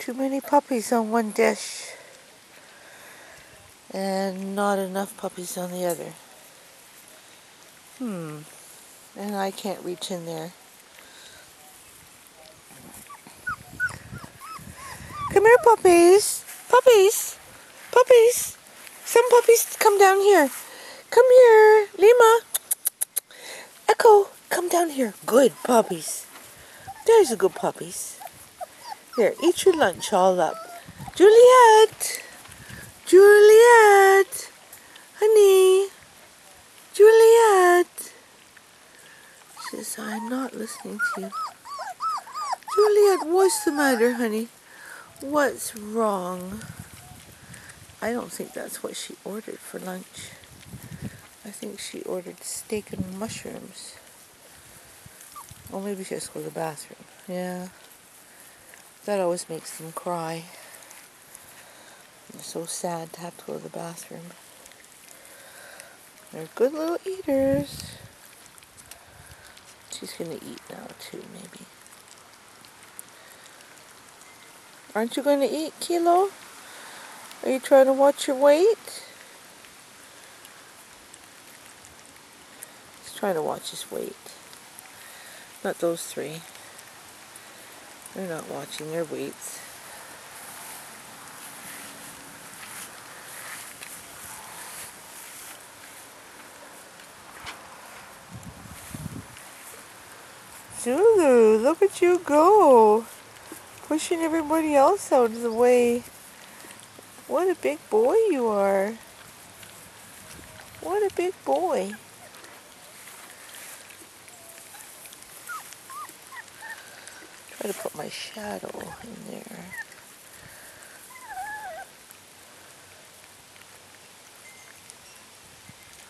Too many puppies on one dish and not enough puppies on the other. And I can't reach in there. Come here, puppies. Puppies. Puppies. Some puppies come down here. Come here. Lima. Echo, come down here. Good puppies. There's a good puppies. Here, eat your lunch all up. Juliet. Juliet. Honey. Juliet. She says, I'm not listening to you. Juliet, what's the matter, honey? What's wrong? I don't think that's what she ordered for lunch. I think she ordered steak and mushrooms. Or maybe she has to go to the bathroom. Yeah. That always makes them cry. They're so sad to have to go to the bathroom. They're good little eaters. She's going to eat now too, maybe. Aren't you going to eat, Kilo? Are you trying to watch your weight? He's trying to watch his weight. Not those three. They're not watching their weights. Zulu, look at you go. Pushing everybody else out of the way. What a big boy you are. What a big boy. Try to put my shadow in there.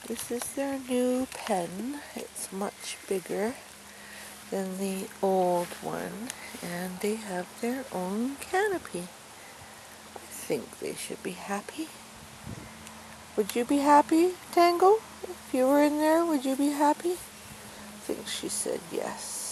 This is their new pen. It's much bigger than the old one, and they have their own canopy. I think they should be happy. Would you be happy, Tango? If you were in there, would you be happy? I think she said yes.